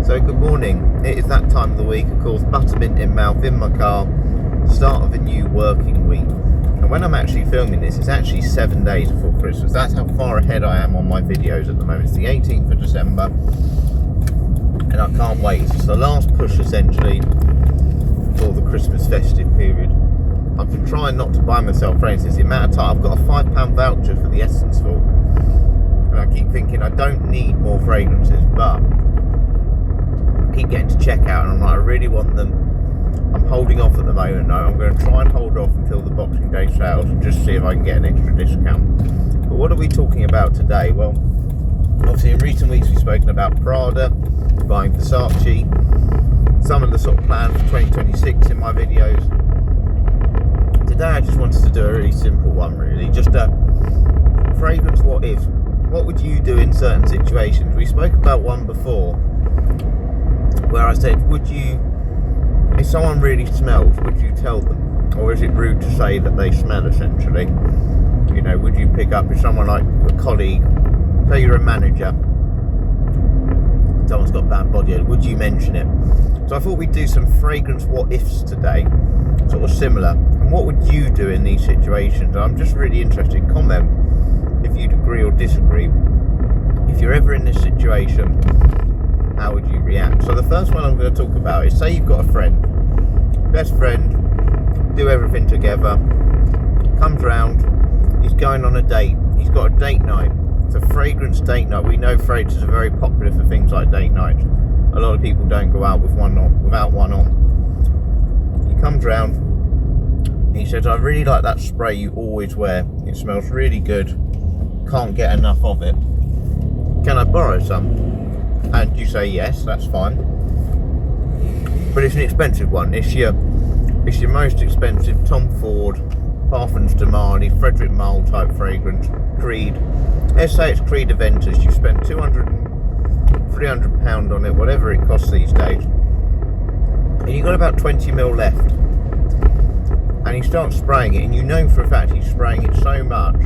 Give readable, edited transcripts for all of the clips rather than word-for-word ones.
So good morning, it is that time of the week, of course, buttermint in mouth, in my car, start of a new working week. And when I'm actually filming this, it's actually 7 days before Christmas. That's how far ahead I am on my videos at the moment. It's the 18th of December, and I can't wait. It's the last push, essentially, for the Christmas festive period. I've been trying not to buy myself fragrances. The amount of time, I've got a £5 voucher for the Essence Vault, and I keep thinking I don't need more fragrances, but I keep getting to checkout and I'm like, I really want them. I'm holding off at the moment. No, I'm going to try and hold off until the Boxing Day sales and just see if I can get an extra discount. But what are we talking about today? Well, obviously in recent weeks we've spoken about Prada, buying Versace, some of the sort of plans for 2026 in my videos. Today I just wanted to do a really simple one, really, just a fragrance what if. What would you do in certain situations? We spoke about one before where I said, would you, if someone really smells, would you tell them? Or is it rude to say that they smell, essentially? You know, would you pick up, if someone like a colleague, say you're a manager, someone's got bad body odor, would you mention it? So I thought we'd do some fragrance what ifs today, sort of similar. And what would you do in these situations? I'm just really interested. Comment if you'd agree or disagree. If you're ever in this situation, how would you react? So the first one I'm going to talk about is, say you've got a friend, best friend, do everything together, comes round, he's going on a date, he's got a date night. It's a fragrance date night. We know fragrances are very popular for things like date nights. A lot of people don't go out with one on, without one on. He comes round, he says, I really like that spray you always wear. It smells really good. Can't get enough of it. Can I borrow some? And you say yes, that's fine. But it's an expensive one. It's your most expensive Tom Ford, Parfums de Marly, Frederic Malle type fragrance, Creed. Let's say it's Creed Aventus. You spend £200, £300 on it, whatever it costs these days, and you've got about 20ml left. And he starts spraying it, and you know for a fact he's spraying it so much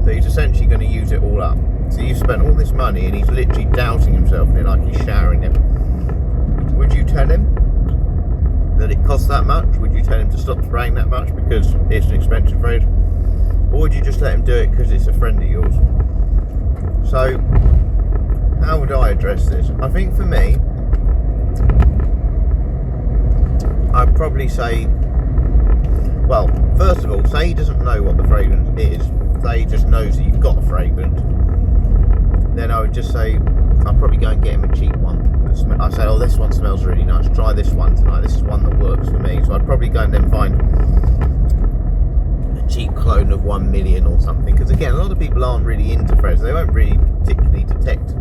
that he's essentially going to use it all up. So you've spent all this money and he's literally dousing himself in it like he's showering him. Would you tell him that it costs that much? Would you tell him to stop spraying that much because it's an expensive fragrance? Or would you just let him do it because it's a friend of yours? So, how would I address this? I think for me, I'd probably say, well, first of all, say he doesn't know what the fragrance is, say he just knows that you've got a fragrance, then I would just say, I'll probably go and get him a cheap one. I say, oh, this one smells really nice, try this one tonight, this is one that works for me. So I'd probably go and then find a cheap clone of 1 million or something, because again, a lot of people aren't really into fragrances. They won't really particularly detect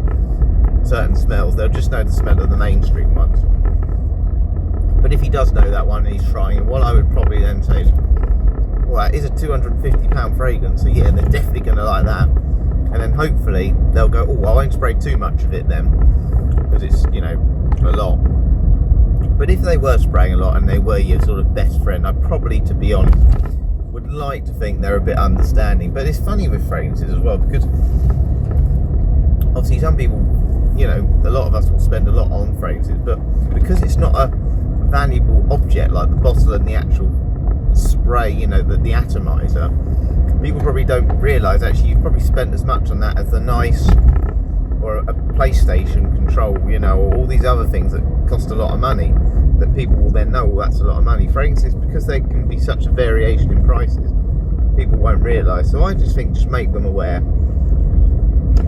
certain smells, they'll just know the smell of the mainstream ones. But if he does know that one and he's trying it, what I would probably then say is, well, that is a £250 fragrance, so yeah, they're definitely going to like that. And then hopefully they'll go, oh, I won't spray too much of it then, because it's, you know, a lot. But if they were spraying a lot and they were your sort of best friend, I probably, to be honest, would like to think they're a bit understanding. But it's funny with fragrances as well, because obviously some people, you know, a lot of us will spend a lot on fragrances, but because it's not a valuable object like the bottle and the actual spray, you know, the atomizer, people probably don't realise actually you've probably spent as much on that as the nice or a PlayStation control, you know, or all these other things that cost a lot of money that people will then know, well, that's a lot of money. Fragrances, because they can be such a variation in prices, people won't realise. So I just think just make them aware.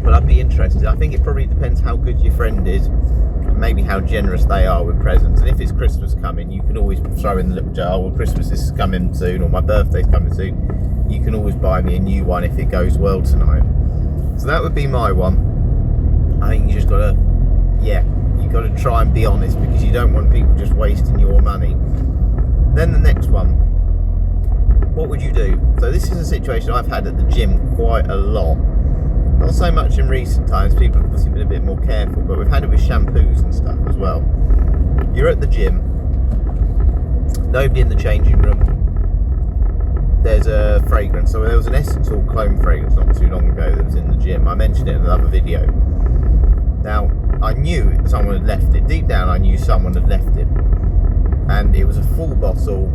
But I'd be interested. I think it probably depends how good your friend is, and maybe how generous they are with presents. And if it's Christmas coming, you can always throw in the little jar, well, Christmas is coming soon, or my birthday's coming soon. You can always buy me a new one if it goes well tonight. So that would be my one. I think you just gotta, yeah, you gotta try and be honest, because you don't want people just wasting your money. Then the next one, what would you do? So this is a situation I've had at the gym quite a lot. Not so much in recent times, people have obviously been a bit more careful, but we've had it with shampoos and stuff as well. You're at the gym, nobody in the changing room, there's a fragrance. So there was an Essence Cologne fragrance not too long ago that was in the gym. I mentioned it in another video. Now, I knew someone had left it. Deep down, I knew someone had left it. And it was a full bottle.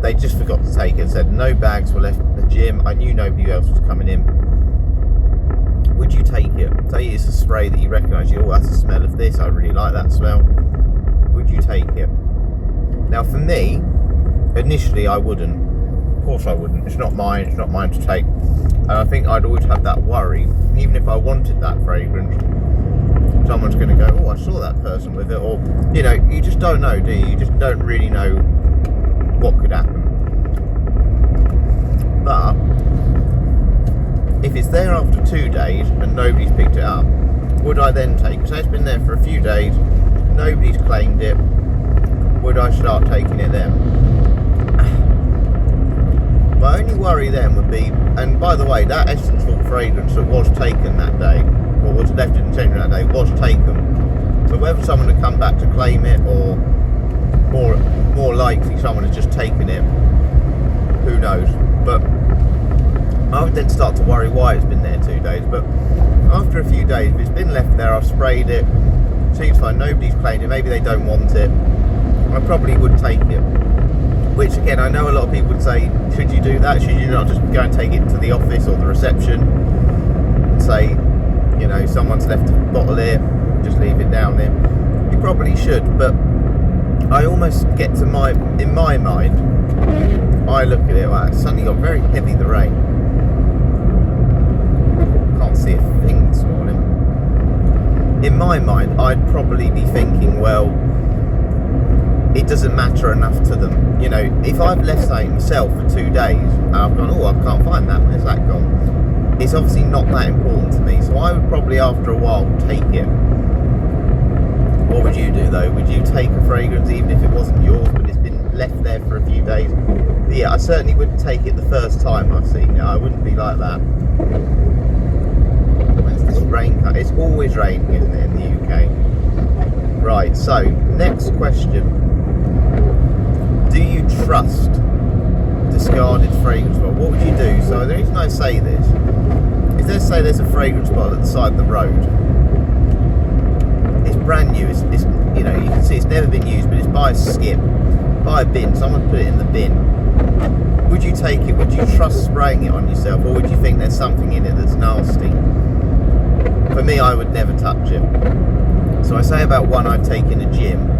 They just forgot to take it. Said no bags were left in the gym. I knew nobody else was coming in. Would you take it? Say it's a spray that you recognise. Oh, that's the smell of this. I really like that smell. Would you take it? Now, for me, initially, I wouldn't. Of course, I wouldn't. It's not mine. It's not mine to take. And I think I'd always have that worry, even if I wanted that fragrance. Someone's going to go, oh, I saw that person with it, or you just don't know, do you? You just don't really know what could happen. But if it's there after 2 days and nobody's picked it up, would I then take it? So it's been there for a few days, nobody's claimed it. Would I start taking it then? My only worry then would be, and by the way, that Essence Vault fragrance that was taken that day, or was left in the centre that day, was taken. So whether someone had come back to claim it, or more likely someone has just taken it, who knows. But I would then start to worry why it's been there 2 days. But after a few days, if it's been left there, I've sprayed it, seems fine, nobody's claimed it, maybe they don't want it, I probably would take it. Which again, I know a lot of people would say, should you do that? Should you not just go and take it to the office or the reception and say, someone's left a bottle here, just leave it down there? You probably should, but I almost get to in my mind, I look at it, wow, it suddenly got very heavy, the rain. Can't see a thing this morning. In my mind, I'd probably be thinking, well, it doesn't matter enough to them. If I've left something myself for 2 days and I've gone, oh, I can't find that, where's that gone? It's obviously not that important to me, so I would probably after a while take it. What would you do though? Would you take a fragrance even if it wasn't yours, but it's been left there for a few days? But yeah, I certainly wouldn't take it the first time I've seen it. I wouldn't be like that. Where's this rain? It's always raining, isn't it, in the UK? Right, so next question. Do you trust discarded fragrance bottle? What would you do? So the reason I say this is, let's say there's a fragrance bottle at the side of the road. It's brand new. It's you can see it's never been used, but it's by a skip, by a bin. Someone put it in the bin. Would you take it? Would you trust spraying it on yourself, or would you think there's something in it that's nasty? For me, I would never touch it. So I say about one I've taken a gym.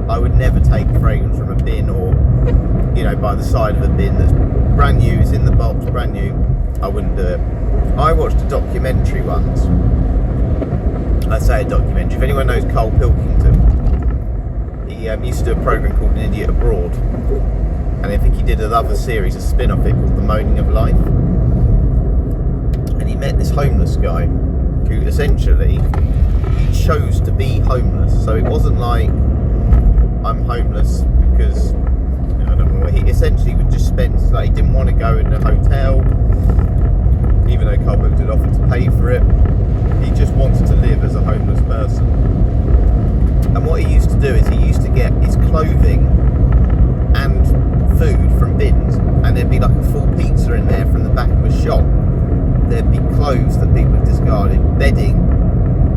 I would never take a fragrance from a bin, or by the side of a bin that's brand new, it's in the box, brand new. I wouldn't do it. I watched a documentary once. I say a documentary. If anyone knows Carl Pilkington, he used to do a program called An Idiot Abroad, and I think he did another series, a spin-off it called The Moaning of Life. And he met this homeless guy who essentially he chose to be homeless. So it wasn't like, I'm homeless because I don't know. He essentially would just spend, he didn't want to go in a hotel, even though Carl Pilkington offered to pay for it. He just wanted to live as a homeless person. And what he used to do is he used to get his clothing and food from bins, and there'd be like a full pizza in there from the back of a shop. There'd be clothes that people had discarded, bedding,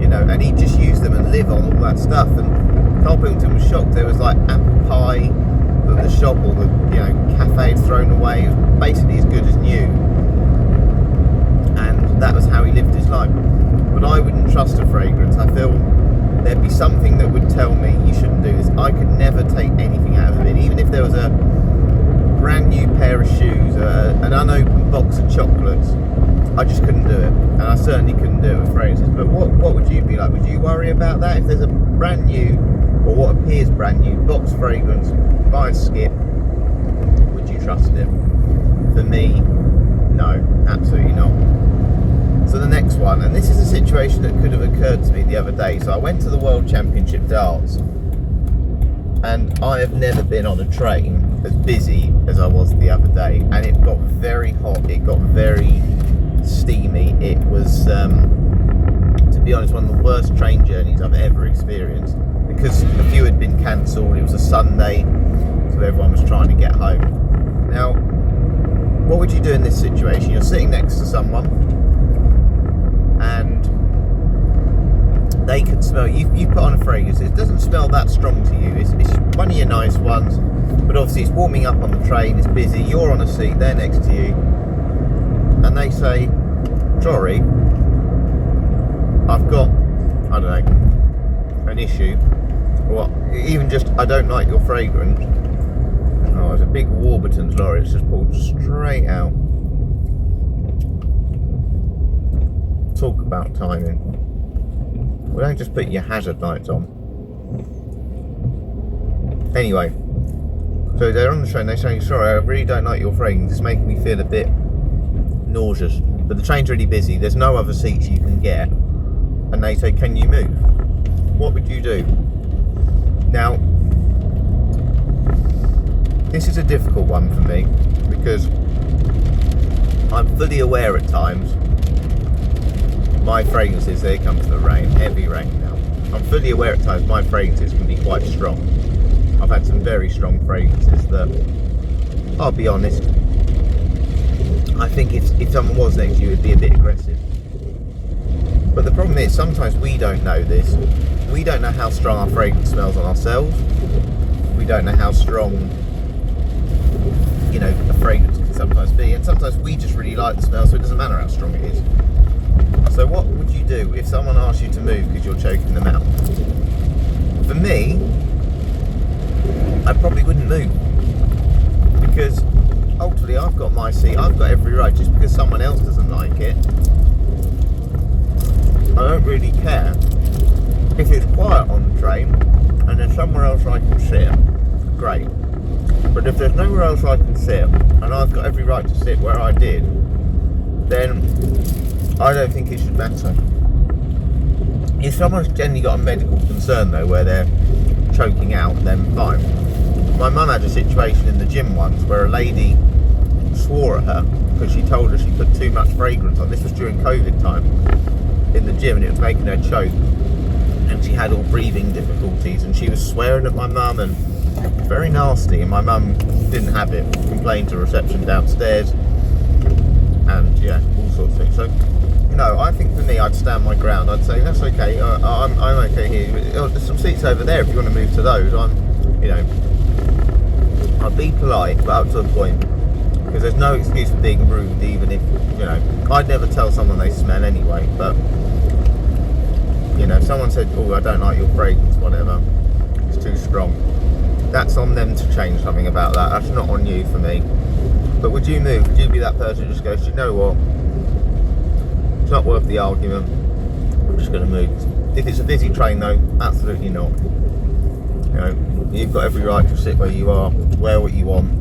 and he'd just use them and live on all that stuff. And Carl Pilkington was shocked. There was like apple pie that the shop or the cafe had thrown away. It was basically as good as new, and that was how he lived his life. But I wouldn't trust a fragrance. I feel there'd be something that would tell me you shouldn't do this. I could never take anything out of a bin, even if there was a brand new pair of shoes, an unopened box of chocolates. I just couldn't do it, and I certainly couldn't do it with fragrances. But what would you be like? Would you worry about that if there's a brand new, or what appears brand new, box fragrance by a skip? Would you trust it? For me, no, absolutely not. So the next one, and this is a situation that could have occurred to me the other day. So I went to the World Championship darts, and I have never been on a train as busy as I was the other day, and it got very hot, it got very steamy. It was, to be honest, one of the worst train journeys I've ever experienced, because a few had been cancelled. It was a Sunday, so everyone was trying to get home. Now, what would you do in this situation? You're sitting next to someone, and they could smell, you put on a fragrance, it doesn't smell that strong to you, it's one of your nice ones, but obviously it's warming up on the train, it's busy, you're on a seat, they're next to you, and they say, sorry, I've got, I don't know, an issue, or even just, I don't like your fragrance. Oh, there's a big Warburton's lorry, it's just pulled straight out. Talk about timing. Well, don't just put your hazard lights on. Anyway, so they're on the train, they're saying, sorry, I really don't like your fragrance, it's making me feel a bit nauseous, but the train's really busy, there's no other seats you can get, and they say, can you move? What would you do? Now, this is a difficult one for me, because I'm fully aware at times my fragrances, here comes the rain, heavy rain now. I'm fully aware at times my fragrances can be quite strong. I've had some very strong fragrances that, I'll be honest, I think if someone was next to you, it'd be a bit aggressive. But the problem is, sometimes we don't know this. We don't know how strong our fragrance smells on ourselves. We don't know how strong, you know, a fragrance can sometimes be. And sometimes we just really like the smell, so it doesn't matter how strong it is. So what would you do if someone asked you to move because you're choking them out? For me, I probably wouldn't move, because ultimately I've got my seat, I've got every right. Just because someone else doesn't like it, I don't really care. If it's quiet on the train and there's somewhere else I can sit, great. But if there's nowhere else I can sit and I've got every right to sit where I did, then I don't think it should matter. If someone's generally got a medical concern though, where they're choking out, then fine. My mum had a situation in the gym once where a lady swore at her because she told her she put too much fragrance on. This was during COVID time in the gym, and it was making her choke, and she had all breathing difficulties, and she was swearing at my mum, and very nasty, and my mum didn't have it, complained to reception downstairs, and yeah, all sorts of things. So, you know, I think for me, I'd stand my ground. I'd say, that's okay, I'm okay here. Oh, there's some seats over there if you want to move to those. You know, I'd be polite, but up to a point, because there's no excuse for being rude, even if, you know, I'd never tell someone they smell anyway, but, you know, if someone said, oh, I don't like your fragrance, whatever, it's too strong, that's on them to change something about that. That's not on you for me. But would you move? Would you be that person who just goes, you know what, it's not worth the argument, I'm just going to move? If it's a busy train though, absolutely not. You know, you've got every right to sit where you are, wear what you want.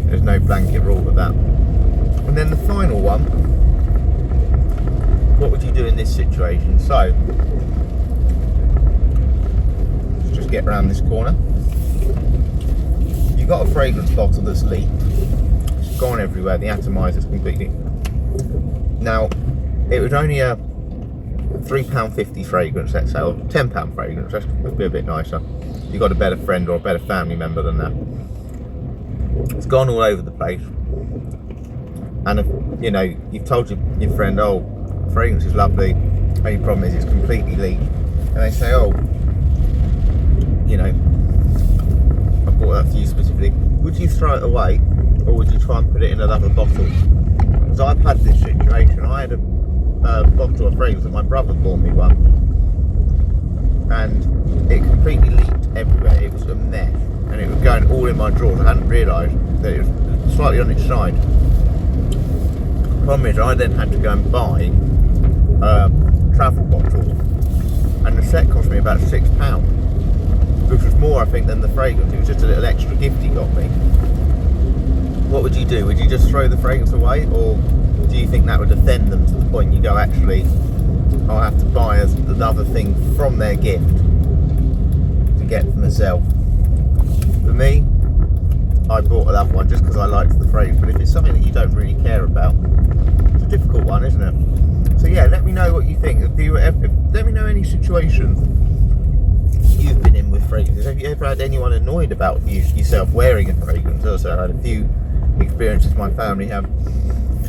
There's no blanket rule with that. And then the final one, what would you do in this situation? So, let's just get around this corner. You've got a fragrance bottle that's leaked. It's gone everywhere, the atomizer's completely. Now, it was only a £3.50 fragrance, let's say, or £10 fragrance, that would be a bit nicer. You've got a better friend or a better family member than that. It's gone all over the place, and if, you know, you've told your friend, oh, fragrance is lovely, only problem is it's completely leaked, and they say, oh, you know, I bought that for you specifically, would you throw it away, or would you try and put it in another bottle? Because I've had this situation. I had a bottle of fragrance that my brother bought me one, and it completely leaked everywhere. It was a mess, and it was going all in my drawers. I hadn't realised that it was slightly on its side. The problem is, I then had to go and buy a travel bottle, and the set cost me about £6, which was more, I think, than the fragrance. It was just a little extra gift he got me. What would you do? Would you just throw the fragrance away, or do you think that would offend them to the point you go, actually, I'll have to buy another thing from their gift to get for myself? For me, I bought another one just because I liked the fragrance, but if it's something that you don't really care about, it's a difficult one, isn't it? So yeah, let me know what you think. Let me know any situations you've been in with fragrances. Have you ever had anyone annoyed about yourself wearing a fragrance? Also, I had a few experiences my family have.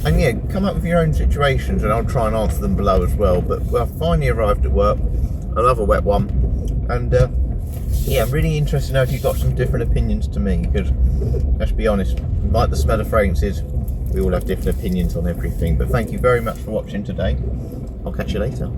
And yeah, come up with your own situations, and I'll try and answer them below as well. But I finally arrived at work. another wet one. And yeah, I'm really interested to know if you've got some different opinions to me, because let's be honest, like the smell of fragrances, we all have different opinions on everything. But thank you very much for watching today. I'll catch you later.